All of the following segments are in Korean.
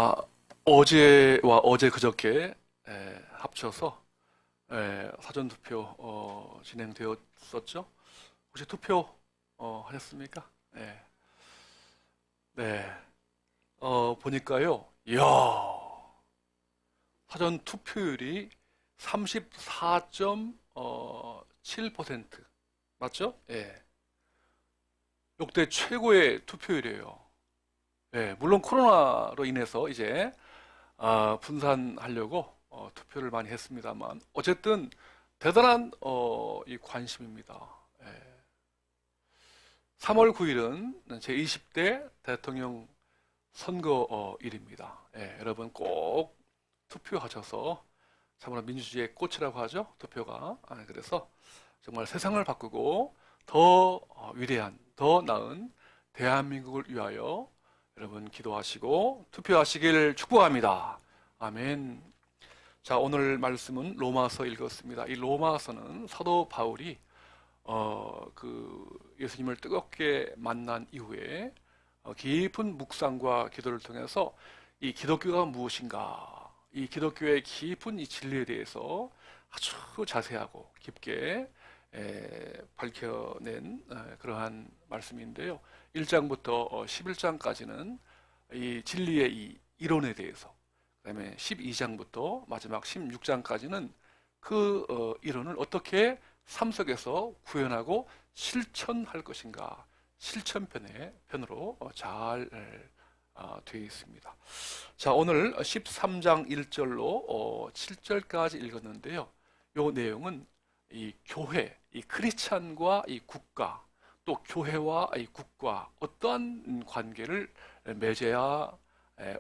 아, 어제와 어제 그저께 합쳐서 사전투표 진행되었었죠. 혹시 투표 하셨습니까? 네. 보니까요. 이야, 사전투표율이 34.7% 맞죠? 역대 최고의 투표율이에요. 물론 코로나로 인해서 이제 분산하려고 투표를 많이 했습니다만 어쨌든 대단한 이 관심입니다. 예. 3월 9일은 제20대 대통령 선거일입니다. 여러분 꼭 투표하셔서 참으로 민주주의의 꽃이라고 하죠. 투표가. 그래서 정말 세상을 바꾸고 더 위대한, 더 나은 대한민국을 위하여 여러분 기도하시고 투표하시길 축복합니다. 아멘. 자, 오늘 말씀은 로마서 읽었습니다. 이 로마서는 사도 바울이 예수님을 뜨겁게 만난 이후에 깊은 묵상과 기도를 통해서 이 기독교가 무엇인가, 이 기독교의 깊은 이 진리에 대해서 아주 자세하고 깊게 밝혀낸 그러한 말씀인데요. 1장부터 11장까지는 이 진리의 이 이론에 대해서, 그다음에 12장부터 마지막 16장까지는 그 이론을 어떻게 삶 속에서 구현하고 실천할 것인가, 실천편으로 잘 되어 있습니다. 자, 오늘 13장 1절로 7절까지 읽었는데요. 이 내용은 이 교회, 이 크리스찬과 이 국가, 또 교회와 이 국가 어떠한 관계를 맺어야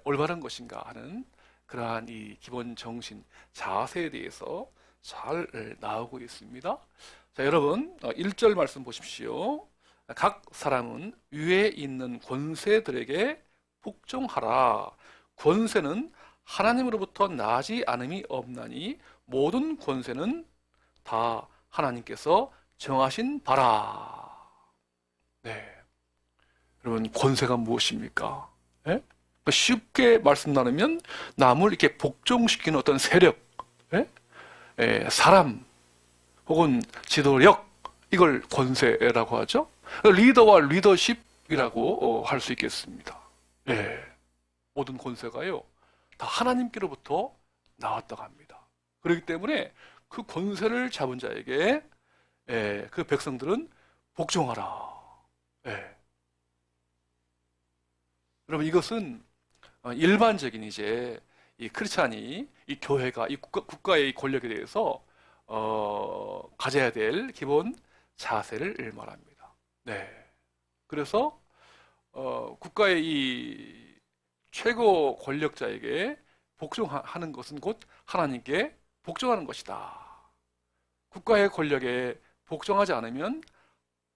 올바른 것인가 하는 그러한 이 기본 정신, 자세에 대해서 잘 나오고 있습니다. 자, 여러분 1절 말씀 보십시오. 각 사람은 위에 있는 권세들에게 복종하라. 권세는 하나님으로부터 나지 않음이 없나니 모든 권세는 다 하나님께서 정하신 바라. 네. 여러분, 권세가 무엇입니까? 쉽게 말씀 나누면 남을 이렇게 복종시키는 어떤 세력, 사람, 혹은 지도력, 이걸 권세라고 하죠. 리더와 리더십이라고 할 수 있겠습니다. 모든 권세가요, 다 하나님께로부터 나왔다고 합니다. 그렇기 때문에 그 권세를 잡은 자에게 그 백성들은 복종하라. 여러분, 이것은 일반적인 이제 이 크리스찬이 이 교회가 이 국가의 권력에 대해서 가져야 될 기본 자세를 말합니다. 그래서 국가의 이 최고 권력자에게 복종하는 것은 곧 하나님께 복종하는 것이다. 국가의 권력에 복종하지 않으면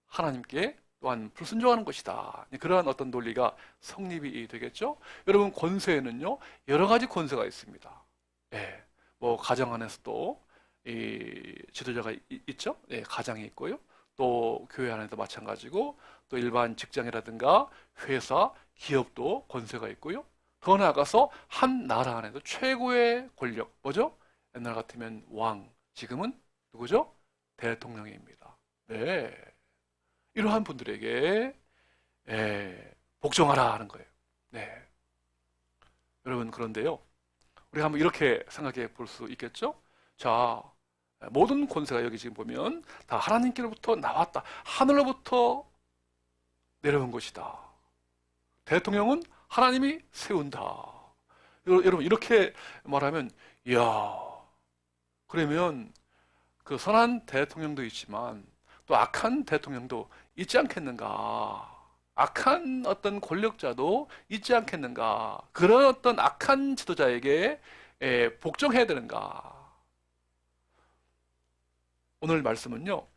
하나님께 또한 불순종하는 것이다. 그러한 어떤 논리가 성립이 되겠죠. 여러분, 권세에는요 여러 가지 권세가 있습니다. 뭐 가정 안에서도 이 지도자가 있죠. 가장이 있고요. 또 교회 안에도 마찬가지고, 또 일반 직장이라든가 회사, 기업도 권세가 있고요. 더 나아가서 한 나라 안에도 최고의 권력, 뭐죠? 옛날 같으면 왕, 지금은 누구죠? 대통령입니다. 이러한 분들에게 복종하라 하는 거예요. 여러분, 그런데요, 우리가 한번 이렇게 생각해 볼 수 있겠죠? 자, 모든 권세가 여기 지금 보면 다 하나님께로부터 나왔다. 하늘로부터 내려온 것이다. 대통령은 하나님이 세운다. 여러분, 이렇게 말하면, 이야, 그러면 그 선한 대통령도 있지만 또 악한 대통령도 있지 않겠는가? 악한 어떤 권력자도 있지 않겠는가? 그런 어떤 악한 지도자에게 복종해야 되는가? 오늘 말씀은요,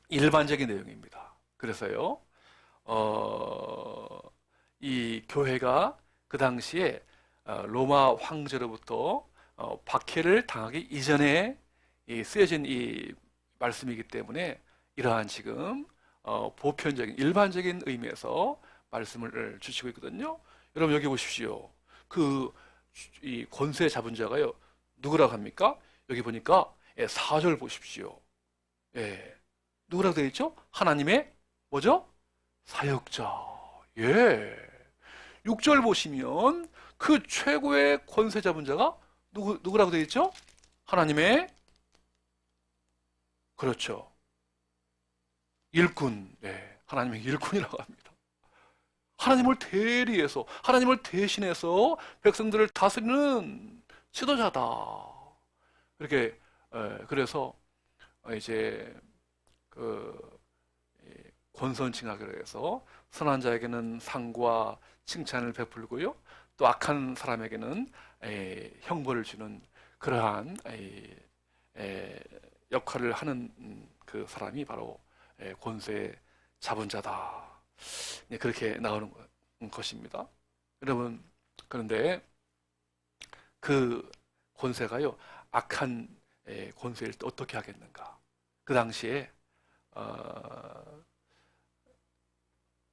일반적인 내용입니다. 그래서요, 이 교회가 그 당시에 로마 황제로부터 박해를 당하기 이전에 쓰여진 이 말씀이기 때문에 이러한 지금 보편적인 일반적인 의미에서 말씀을 주시고 있거든요. 여러분, 여기 보십시오. 그 이 권세 잡은 자가요 누구라고 합니까? 여기 보니까 4절 보십시오. 예. 누구라고 되어 있죠? 하나님의 뭐죠? 사역자. 예. 6절 보시면 그 최고의 권세 잡은 자가 누구라고 되어 있죠? 하나님의 그렇죠. 일꾼. 네. 하나님의 일꾼이라고 합니다. 하나님을 대리해서 하나님을 대신해서 백성들을 다스리는 지도자다. 이렇게 그래서 이제 그 권선징악이라고 해서 선한 자에게는 상과 칭찬을 베풀고요. 또 악한 사람에게는 형벌을 주는 그러한 역할을 하는 그 사람이 바로 권세 잡은 자다. 그렇게 나오는 것입니다. 여러분, 그런데 그 권세가요, 악한 권세를 어떻게 하겠는가? 그 당시에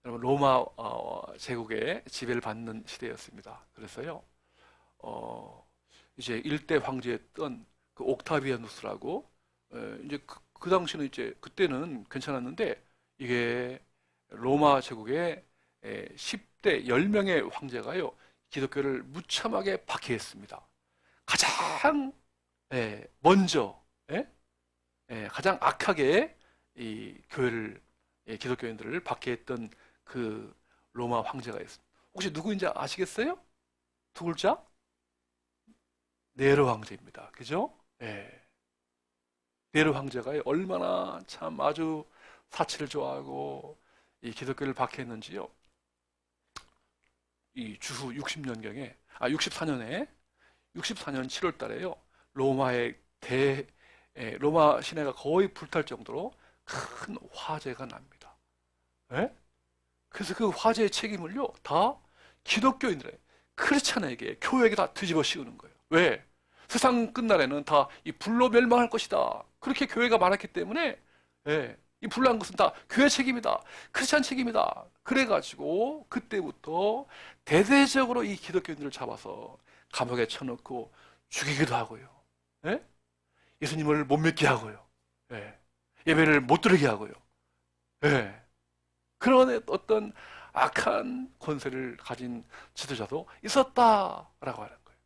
여러분 로마 제국의 지배를 받는 시대였습니다. 그래서요, 이제 일대 황제였던 그 옥타비아누스라고 이제 그 당시는 이제 그때는 괜찮았는데 이게 로마 제국의 10대 10명의 황제가요 기독교를 무참하게 박해했습니다. 가장 먼저 가장 악하게 이 교회를 기독교인들을 박해했던 그 로마 황제가 있습니다. 혹시 누구인지 아시겠어요? 두 글자? 네로 황제입니다. 그죠? 네로 황제가 얼마나 참 아주 사치를 좋아하고 이 기독교를 박해했는지요. 이 주후 60년경에 64년 7월 달에요. 로마 시내가 거의 불탈 정도로 큰 화재가 납니다. 그래서 그 화재의 책임을요 다 기독교인들의 크리스찬에게 교회에게 다 뒤집어 씌우는 거예요. 왜? 세상 끝날에는 다 이 불로 멸망할 것이다. 그렇게 교회가 말했기 때문에 이 불난 것은 다 교회 책임이다. 크리스찬 책임이다. 그래가지고 그때부터 대대적으로 이 기독교인들을 잡아서 감옥에 쳐넣고 죽이기도 하고요. 예수님을 못 믿게 하고요. 예배를 못 드리게 하고요. 그런 어떤 악한 권세를 가진 지도자도 있었다라고 하는 거예요.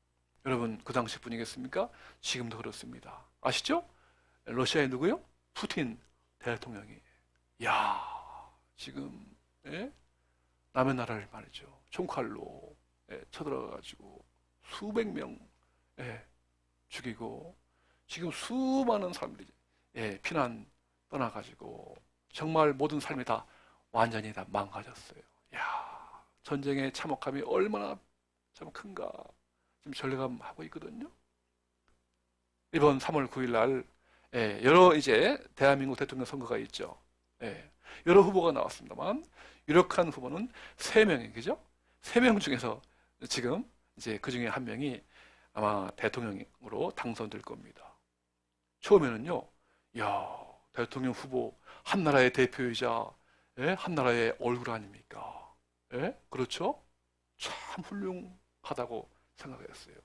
여러분 그 당시 분이겠습니까? 지금도 그렇습니다. 아시죠? 러시아의 누구요? 푸틴 대통령이 지금 남의 나라를 말이죠 총칼로 쳐들어가지고 수백 명 죽이고 지금 수많은 사람들이 피난 떠나가지고 정말 모든 삶이 다 완전히 다 망가졌어요. 전쟁의 참혹함이 얼마나 참 큰가 지금 전례감하고 있거든요. 이번 3월 9일 날 여러 이제 대한민국 대통령 선거가 있죠. 여러 후보가 나왔습니다만 유력한 후보는 3명이 그죠? 3명 중에서 지금 이제 그 중에 한 명이 아마 대통령으로 당선될 겁니다. 처음에는요, 대통령 후보 한 나라의 대표이자 한 나라의 얼굴 아닙니까? 그렇죠? 참 훌륭하다고 생각했어요.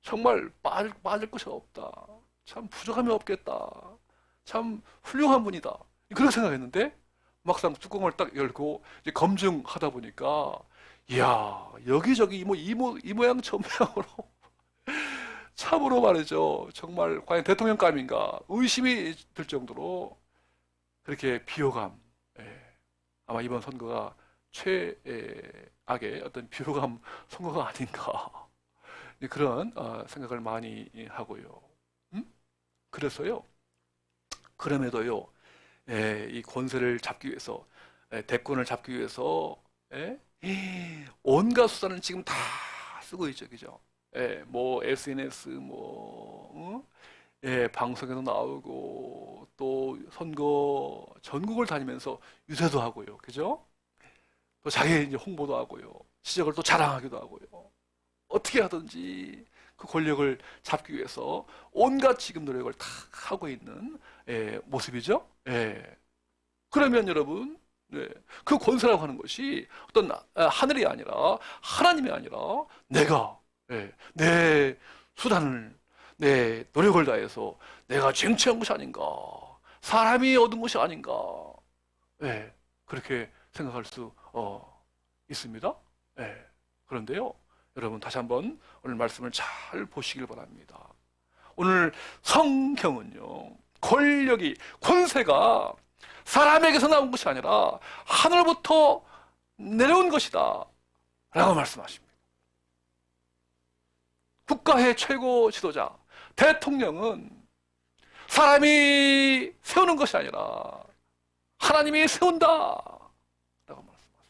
정말 빠질 것이 없다. 참 부족함이 없겠다. 참 훌륭한 분이다. 그렇게 생각했는데 막상 뚜껑을 딱 열고 이제 검증하다 보니까 여기저기 이 모양 저 모양으로 참으로 말이죠. 정말 과연 대통령감인가 의심이 들 정도로 그렇게 비호감. 아마 이번 선거가 최악의 어떤 비호감 선거가 아닌가 그런 생각을 많이 하고요. 그래서요. 그럼에도요. 이 권세를 잡기 위해서 대권을 잡기 위해서 온갖 수단을 지금 다 쓰고 있죠, 그죠? 뭐 SNS 방송에도 나오고 또 선거 전국을 다니면서 유세도 하고요, 그죠? 또 자기 이제 홍보도 하고요, 지적을 또 자랑하기도 하고요. 어떻게 하든지 그 권력을 잡기 위해서 온갖 지금 노력을 다 하고 있는 모습이죠. 그러면 여러분 네. 그 권세라고 하는 것이 어떤 하늘이 아니라 하나님이 아니라 내가 내 수단을 내 노력을 다해서 내가 쟁취한 것이 아닌가, 사람이 얻은 것이 아닌가, 그렇게 생각할 수 있습니다. 그런데요, 여러분 다시 한번 오늘 말씀을 잘 보시길 바랍니다. 오늘 성경은요, 권력이, 권세가 사람에게서 나온 것이 아니라 하늘부터 내려온 것이다 라고 말씀하십니다. 국가의 최고 지도자 대통령은 사람이 세우는 것이 아니라 하나님이 세운다 라고 말씀하세요.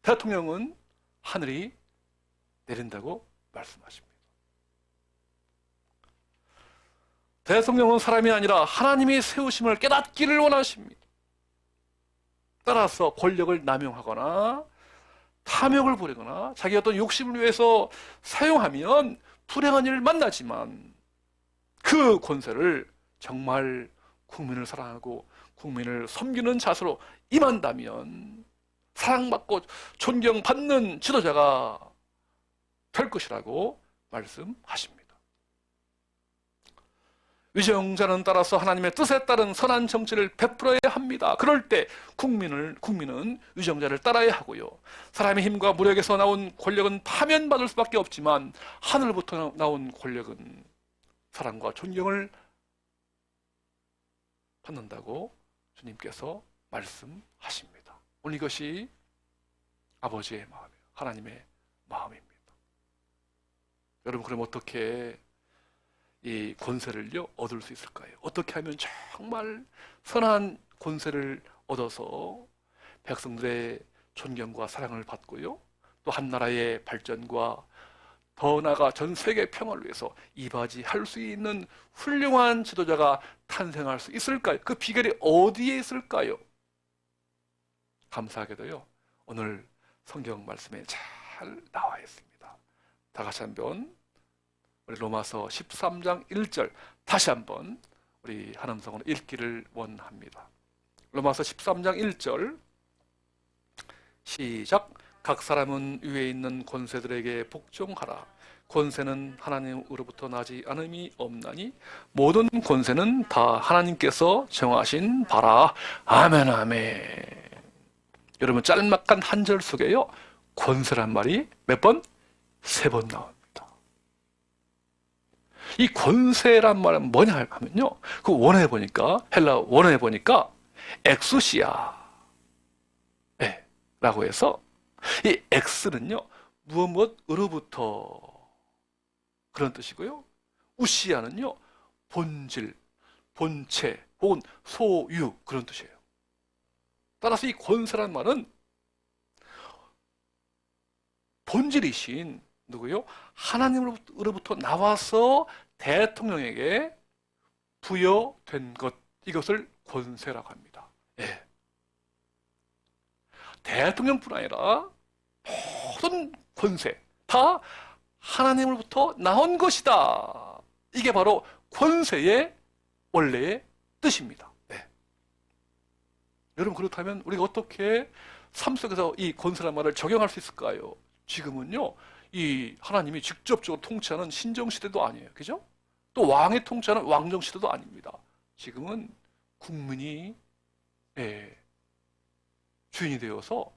대통령은 하늘이 내린다고 말씀하십니다. 대통령은 사람이 아니라 하나님이 세우심을 깨닫기를 원하십니다. 따라서 권력을 남용하거나 탐욕을 부리거나 자기 어떤 욕심을 위해서 사용하면 불행한 일을 만나지만, 그 권세를 정말 국민을 사랑하고 국민을 섬기는 자세로 임한다면 사랑받고 존경받는 지도자가 될 것이라고 말씀하십니다. 위정자는 따라서 하나님의 뜻에 따른 선한 정치를 베풀어야 합니다. 그럴 때 국민은 위정자를 따라야 하고요. 사람의 힘과 무력에서 나온 권력은 파면받을 수밖에 없지만 하늘부터 나온 권력은 사랑과 존경을 받는다고 주님께서 말씀하십니다. 오늘 이것이 아버지의 마음이에요. 하나님의 마음입니다. 여러분, 그럼 어떻게 이 권세를요 얻을 수 있을까요? 어떻게 하면 정말 선한 권세를 얻어서 백성들의 존경과 사랑을 받고요, 또 한 나라의 발전과 더 나아가 전 세계 평화를 위해서 이바지할 수 있는 훌륭한 지도자가 탄생할 수 있을까요? 그 비결이 어디에 있을까요? 감사하게도요, 오늘 성경 말씀에 잘 나와 있습니다. 다 같이 한번 우리 로마서 13장 1절 다시 한번 우리 한 음성으로 읽기를 원합니다. 로마서 13장 1절 시작. 각 사람은 위에 있는 권세들에게 복종하라. 권세는 하나님으로부터 나지 않음이 없나니 모든 권세는 다 하나님께서 정하신 바라. 아멘, 아멘. 여러분, 짤막한 한 절 속에요, 권세란 말이 몇 번? 3번 나옵니다. 이 권세란 말은 뭐냐 하면요, 그 원어에 보니까, 헬라 원어에 보니까 엑수시아 라고 해서, 이 엑스는요 무엇으로부터 그런 뜻이고요, 우시아는요 본질, 본체 혹은 소유, 그런 뜻이에요. 따라서 이 권세란 말은 본질이신 누구요? 하나님으로부터 나와서 대통령에게 부여된 것, 이것을 권세라고 합니다. 대통령뿐 아니라 모든 권세 다 하나님으로부터 나온 것이다. 이게 바로 권세의 원래의 뜻입니다. 여러분, 그렇다면 우리가 어떻게 삶 속에서 이 권세란 말을 적용할 수 있을까요? 지금은요, 이 하나님이 직접적으로 통치하는 신정시대도 아니에요. 그죠? 또 왕이 통치하는 왕정시대도 아닙니다. 지금은 국민이 주인이 되어서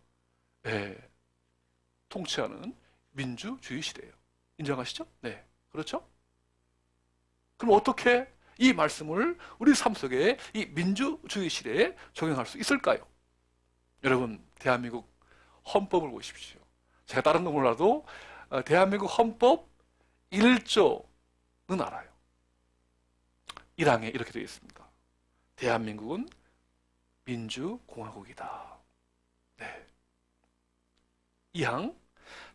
통치하는 민주주의 시대예요. 인정하시죠? 네, 그렇죠? 그럼 어떻게 이 말씀을 우리 삶 속에 이 민주주의 시대에 적용할 수 있을까요? 여러분, 대한민국 헌법을 보십시오. 제가 다른 거 몰라도 대한민국 헌법 1조는 알아요. 1항에 이렇게 되어 있습니다. 대한민국은 민주공화국이다. 2항,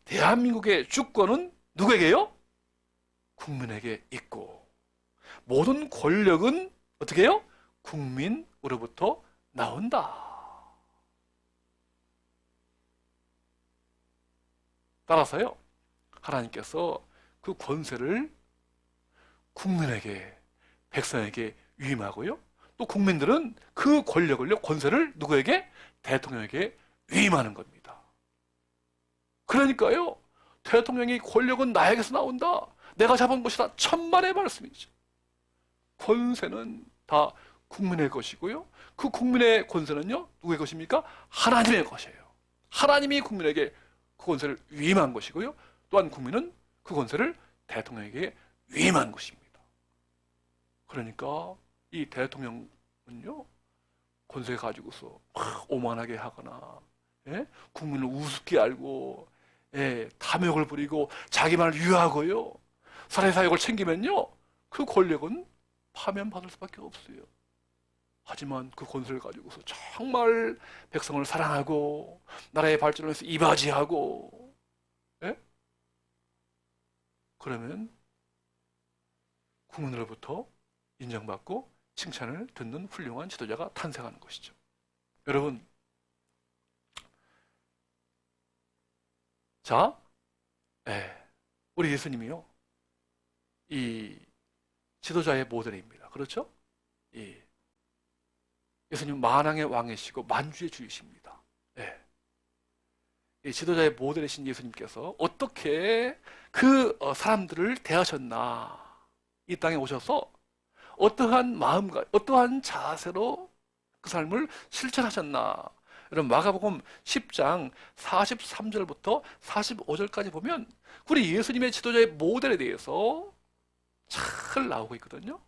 대한민국의 주권은 누구에게요? 국민에게 있고, 모든 권력은 어떻게 해요? 국민으로부터 나온다. 따라서요, 하나님께서 그 권세를 국민에게, 백성에게 위임하고요, 또 국민들은 그 권력을요, 권세를 누구에게? 대통령에게 위임하는 겁니다. 그러니까요, 대통령이 권력은 나에게서 나온다, 내가 잡은 것이다, 천만의 말씀이죠. 권세는 다 국민의 것이고요, 그 국민의 권세는요, 누구의 것입니까? 하나님의 것이에요. 하나님이 국민에게 그 권세를 위임한 것이고요, 또한 국민은 그 권세를 대통령에게 위임한 것입니다. 그러니까 이 대통령은요, 권세 가지고서 오만하게 하거나, 예? 국민을 우습게 알고, 예, 탐욕을 부리고 자기만을 유하고요, 사례사욕을 챙기면요, 그 권력은 파면받을 수밖에 없어요. 하지만 그 권세를 가지고서 정말 백성을 사랑하고 나라의 발전을 위해서 이바지하고, 예? 그러면 국민으로부터 인정받고 칭찬을 듣는 훌륭한 지도자가 탄생하는 것이죠. 여러분, 자, 우리 예수님이요, 이 지도자의 모델입니다. 그렇죠? 예수님 만왕의 왕이시고 만주의 주이십니다. 이 지도자의 모델이신 예수님께서 어떻게 그 사람들을 대하셨나, 이 땅에 오셔서 어떠한 마음과 어떠한 자세로 그 삶을 실천하셨나. 여러분, 마가복음 10장 43절부터 45절까지 보면 우리 예수님의 지도자의 모델에 대해서 잘 나오고 있거든요.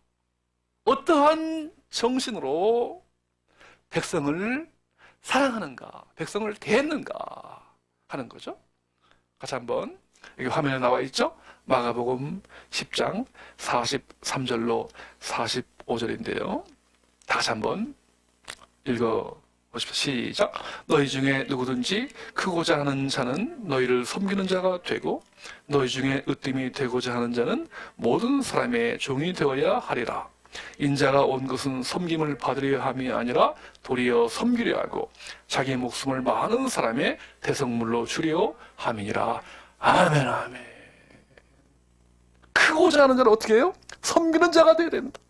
어떠한 정신으로 백성을 사랑하는가, 백성을 대했는가 하는 거죠. 같이 한번, 여기 화면에 나와 있죠? 마가복음 10장 43절로 45절인데요. 다시 한번 읽어보십시오. 시작. 너희 중에 누구든지 크고자 하는 자는 너희를 섬기는 자가 되고, 너희 중에 으뜸이 되고자 하는 자는 모든 사람의 종이 되어야 하리라. 인자가 온 것은 섬김을 받으려 함이 아니라 도리어 섬기려 하고 자기 목숨을 많은 사람의 대성물로 주려 함이니라. 아멘, 아멘. 크고자 하는 자는 어떻게 해요? 섬기는 자가 되어야 된다.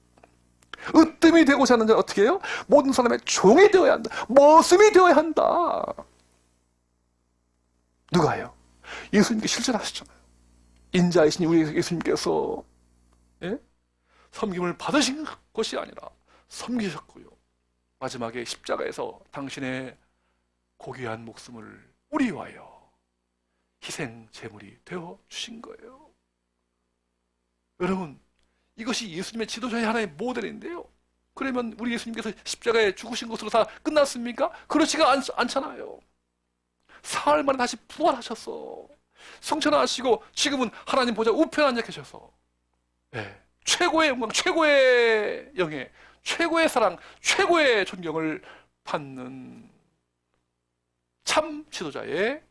으뜸이 되고자 하는 자는 어떻게 해요? 모든 사람의 종이 되어야 한다. 머슴이 되어야 한다. 누가요? 예수님께 실천하셨잖아요. 인자이신 우리 예수님께서, 예? 섬김을 받으신 것이 아니라 섬기셨고요, 마지막에 십자가에서 당신의 고귀한 목숨을 우리 위하여 희생 제물이 되어 주신 거예요. 여러분, 이것이 예수님의 지도자의 하나의 모델인데요, 그러면 우리 예수님께서 십자가에 죽으신 것으로 다 끝났습니까? 그렇지가 않잖아요. 사흘 만에 다시 부활하셔서 성천하시고 지금은 하나님 보좌 우편에 앉아 계셔서, 최고의 영광, 최고의 영예, 최고의 사랑, 최고의 존경을 받는 참 지도자의,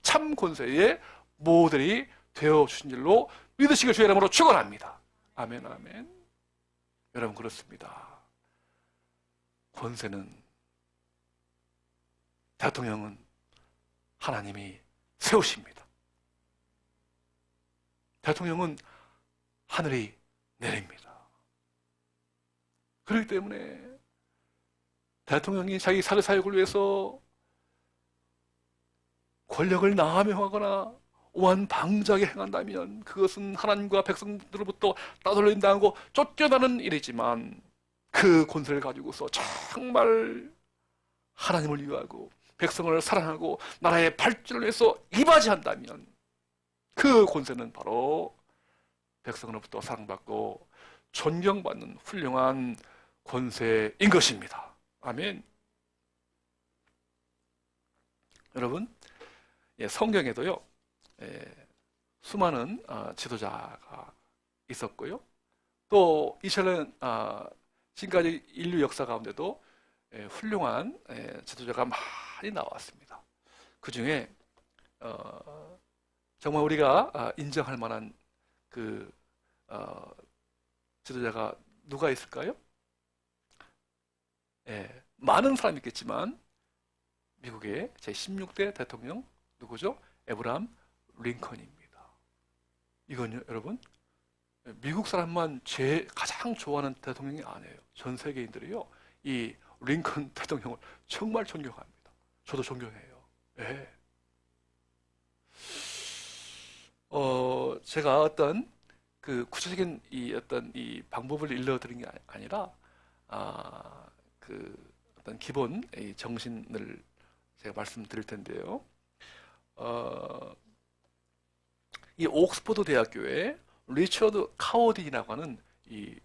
참 권세의 모델이 되어주신 줄로 믿으시길 주의 이름으로 축원합니다. 아멘, 아멘. 여러분, 그렇습니다. 권세는, 대통령은 하나님이 세우십니다. 대통령은 하늘이 내립니다. 그렇기 때문에 대통령이 자기 사회사역을 위해서 권력을 남용하거나 오만방자하게 행한다면 그것은 하나님과 백성들로부터 따돌림당하고 쫓겨나는 일이지만, 그 권세를 가지고서 정말 하나님을 위하고 백성을 사랑하고 나라의 발전을 위해서 이바지한다면 그 권세는 바로 백성으로부터 사랑받고 존경받는 훌륭한 권세인 것입니다. 아멘. 여러분, 성경에도요, 수많은 지도자가 있었고요, 또 이스라엘 지금까지 인류 역사 가운데도 훌륭한 지도자가 많이 나왔습니다. 그 중에 정말 우리가 인정할 만한 그 지도자가 누가 있을까요? 많은 사람이 있겠지만 미국의 제16대 대통령 누구죠? 에브라함 링컨입니다. 이건요, 여러분, 미국 사람만 가장 좋아하는 대통령이 아니에요. 전 세계인들이요. 이 링컨 대통령을 정말 존경합니다. 저도 존경해요. 예. 제가 어떤 그 구체적인 어떤 이 방법을 일러드린 게 아니라, 그 어떤 기본 이 정신을 제가 말씀드릴 텐데요. 이 옥스퍼드 대학교에 리처드 카워디라고 하는 이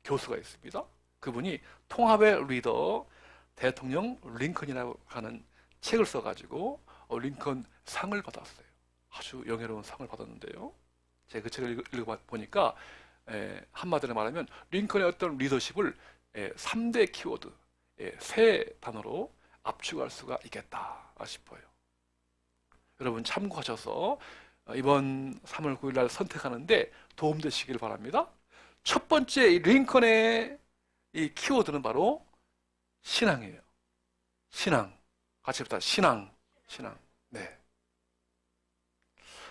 교수가 있습니다. 그분이 통합의 리더 대통령 링컨이라고 하는 책을 써가지고 링컨 상을 받았어요. 아주 영예로운 상을 받았는데요. 제가 그 책을 읽어보니까 한마디로 말하면 링컨의 어떤 리더십을 3대 키워드, 세 단어로 압축할 수가 있겠다 싶어요. 여러분 참고하셔서 이번 3월 9일 날 선택하는데 도움되시길 바랍니다. 첫 번째 링컨의 이 키워드는 바로 신앙이에요. 신앙. 같이 봅시다. 신앙. 네.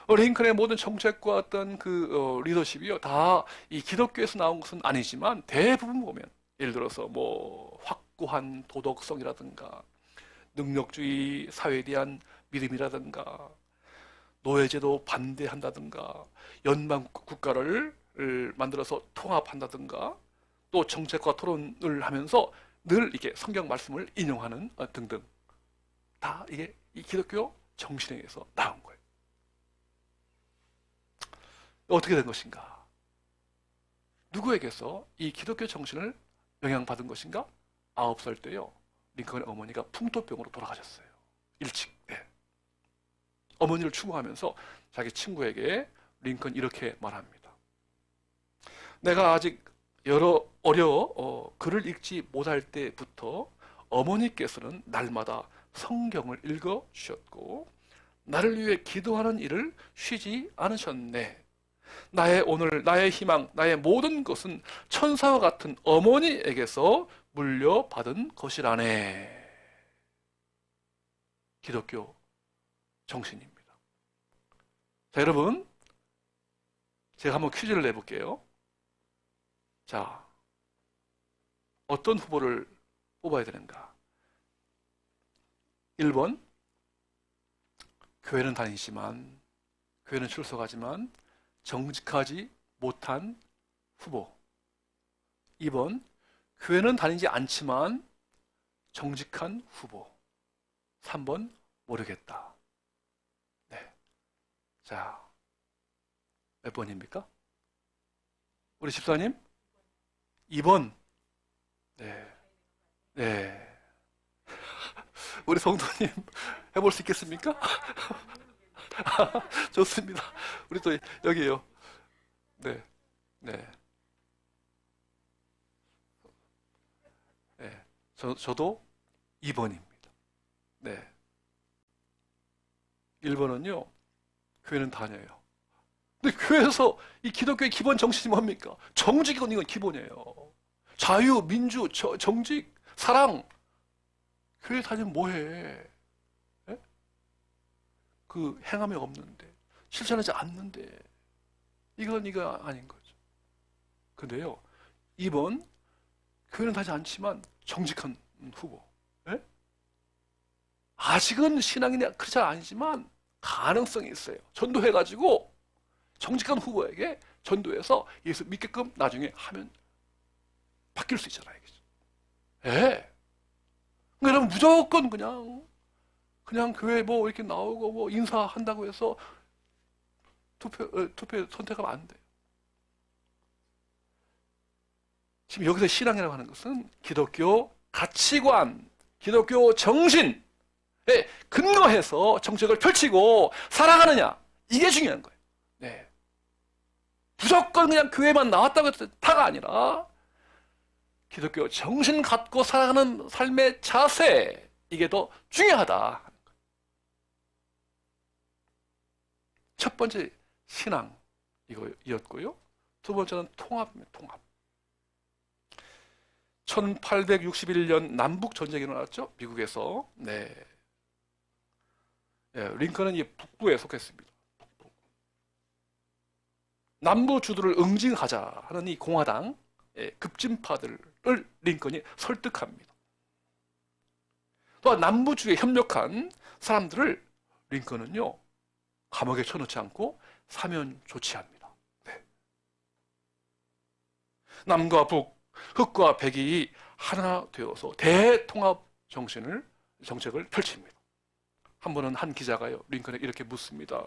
링컨의 모든 정책과 어떤 그 리더십이요, 다 이 기독교에서 나온 것은 아니지만 대부분 보면, 예를 들어서 뭐 확고한 도덕성이라든가 능력주의 사회에 대한 믿음이라든가 노예제도 반대한다든가 연방 국가를 만들어서 통합한다든가 또 정책과 토론을 하면서 늘 이렇게 성경 말씀을 인용하는 등등, 다 이게 이 기독교 정신에 의해서 나온 거예요. 어떻게 된 것인가? 누구에게서 이 기독교 정신을 영향받은 것인가? 9살 때요, 링컨의 어머니가 풍토병으로 돌아가셨어요. 일찍. 네. 어머니를 추모하면서 자기 친구에게 링컨 이렇게 말합니다. 내가 아직 어려워 글을 읽지 못할 때부터 어머니께서는 날마다 성경을 읽어 주셨고 나를 위해 기도하는 일을 쉬지 않으셨네. 나의 오늘, 나의 희망, 나의 모든 것은 천사와 같은 어머니에게서 물려받은 것이라네. 기독교 정신입니다. 자, 여러분, 제가 한번 퀴즈를 내볼게요. 자, 어떤 후보를 뽑아야 되는가? 1번, 교회는 다니지만, 교회는 출석하지만 정직하지 못한 후보. 2번, 교회는 다니지 않지만 정직한 후보. 3번, 모르겠다. 네. 자, 몇 번입니까? 우리 집사님? 2번. 네. 네. 우리 성도님 해볼 수 있겠습니까? 좋습니다. 우리 또 여기에요. 네. 네. 네. 저도 2번입니다. 네. 1번은요, 교회는 다녀요. 근데 교회에서 이 기독교의 기본 정신이 뭡니까? 정직은 이건 기본이에요. 자유, 민주, 정직, 사랑. 교회 다니면 뭐해? 예? 그 행함이 없는데, 실천하지 않는데, 이거 아닌 거죠. 근데요, 2번, 교회는 다니지 않지만 정직한 후보. 예? 아직은 신앙이 그렇지 아니지만 가능성이 있어요. 전도해가지고 정직한 후보에게 전도해서 예수 믿게끔 나중에 하면 바뀔 수 있잖아요. 예. 여러분 무조건 그냥 교회 뭐 이렇게 나오고 뭐 인사한다고 해서 투표 선택하면 안 돼요. 지금 여기서 신앙이라고 하는 것은 기독교 가치관, 기독교 정신에 근거해서 정책을 펼치고 살아가느냐, 이게 중요한 거예요. 네. 무조건 그냥 교회만 나왔다고 해서 다가 아니라 기독교 정신 갖고 살아가는 삶의 자세, 이게 더 중요하다. 첫 번째 신앙 이거였고요. 두 번째는 통합입니다. 통합. 1861년 남북 전쟁이 일어났죠. 미국에서. 네. 네, 링컨은 이 북부에 속했습니다. 북부. 남부주도를 응징하자 하는 이 공화당 급진파들을 링컨이 설득합니다. 또한 남부주에 협력한 사람들을 링컨은요 감옥에 쳐넣지 않고 사면 조치합니다. 네. 남과 북, 흑과 백이 하나 되어서 대통합 정책을 펼칩니다. 한 번은 한 기자가요 링컨에게 이렇게 묻습니다.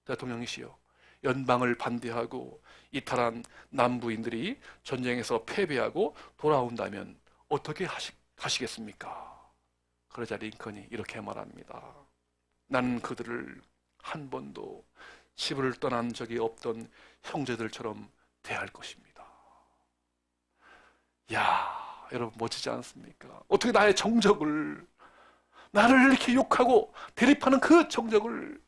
대통령이시여, 연방을 반대하고 이탈한 남부인들이 전쟁에서 패배하고 돌아온다면 어떻게 하시겠습니까? 그러자 링컨이 이렇게 말합니다. 나는 그들을 한 번도 집을 떠난 적이 없던 형제들처럼 대할 것입니다. 야, 여러분 멋지지 않습니까? 어떻게 나의 정적을, 나를 이렇게 욕하고 대립하는 그 정적을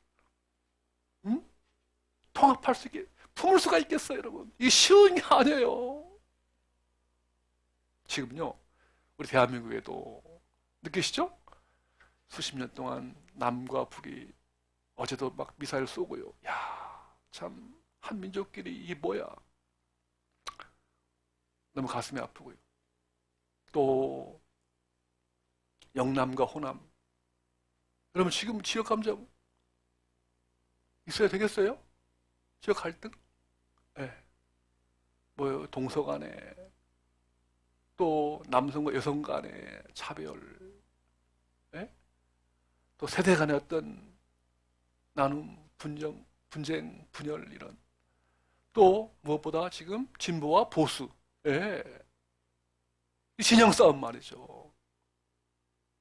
통합할 수 있게 품을 수가 있겠어요, 여러분? 이게 쉬운 게 아니에요. 지금요, 우리 대한민국에도 느끼시죠? 수십 년 동안 남과 북이 어제도 막 미사일 쏘고요. 야, 참 한민족끼리 이게 뭐야? 너무 가슴이 아프고요. 또 영남과 호남, 여러분 지금 지역 감정 있어야 되겠어요? 지역 갈등? 네. 뭐요? 동서 간에, 또 남성과 여성 간의 차별, 네? 또 세대 간의 어떤 나눔, 분쟁, 분열, 이런. 또 무엇보다 지금 진보와 보수, 예. 이 진영 싸움 말이죠.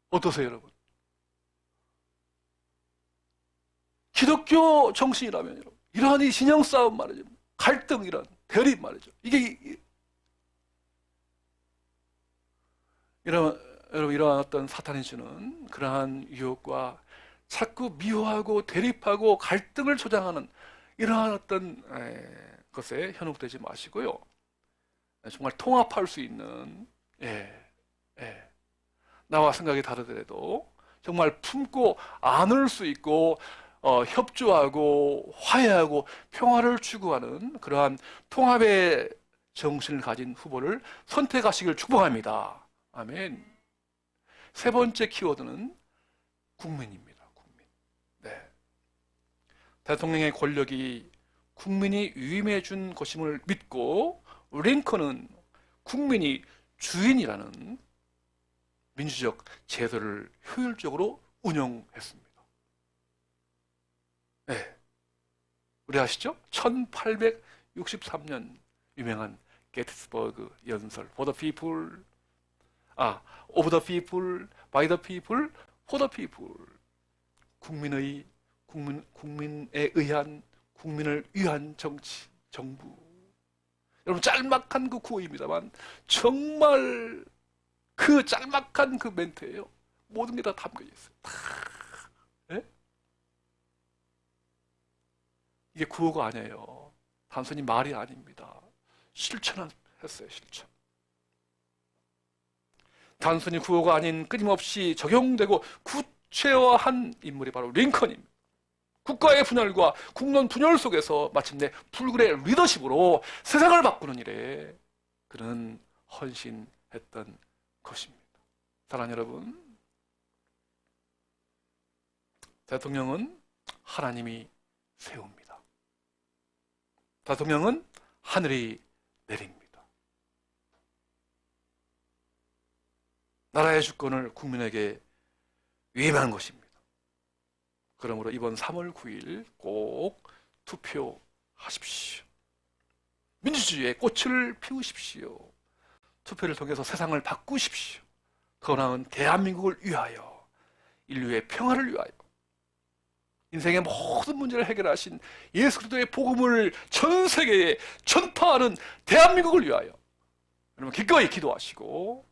어떠세요, 여러분? 기독교 정신이라면 여러분, 이러한 이 진영 싸움 말이죠. 갈등, 이런 대립 말이죠. 여러분, 이러한 어떤 사탄이 주는 그러한 유혹과 자꾸 미워하고 대립하고 갈등을 조장하는 이러한 어떤 것에 현혹되지 마시고요. 정말 통합할 수 있는, 나와 생각이 다르더라도 정말 품고 안을 수 있고 협조하고 화해하고 평화를 추구하는 그러한 통합의 정신을 가진 후보를 선택하시길 축복합니다. 아멘. 세 번째 키워드는 국민입니다. 국민. 네. 대통령의 권력이 국민이 위임해 준 것임을 믿고 링컨은 국민이 주인이라는 민주적 제도를 효율적으로 운영했습니다. 네. 우리 아시죠? 1863년 유명한 게티스버그 연설 For the people, of the people, by the people, for the people. 국민에 의한, 국민을 위한 정치, 정부. 여러분, 짤막한 그 구호입니다만 정말 그 짤막한 그 멘트예요. 모든 게 다 담겨져 있어요. 네? 이게 구호가 아니에요. 단순히 말이 아닙니다. 실천했어요, 실천. 단순히 구호가 아닌 끊임없이 적용되고 구체화한 인물이 바로 링컨입니다. 국가의 분열과 국론 분열 속에서 마침내 불굴의 리더십으로 세상을 바꾸는 일에 그는 헌신했던 것입니다. 사랑하는 여러분, 대통령은 하나님이 세웁니다. 대통령은 하늘이 내립니다. 나라의 주권을 국민에게 위임한 것입니다. 그러므로 이번 3월 9일 꼭 투표하십시오. 민주주의의 꽃을 피우십시오. 투표를 통해서 세상을 바꾸십시오. 더 나은 대한민국을 위하여, 인류의 평화를 위하여, 인생의 모든 문제를 해결하신 예수 그리스도의 복음을 전 세계에 전파하는 대한민국을 위하여 여러분 기꺼이 기도하시고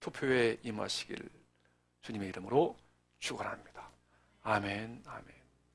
투표에 임하시길 주님의 이름으로 축원합니다. 아멘, 아멘.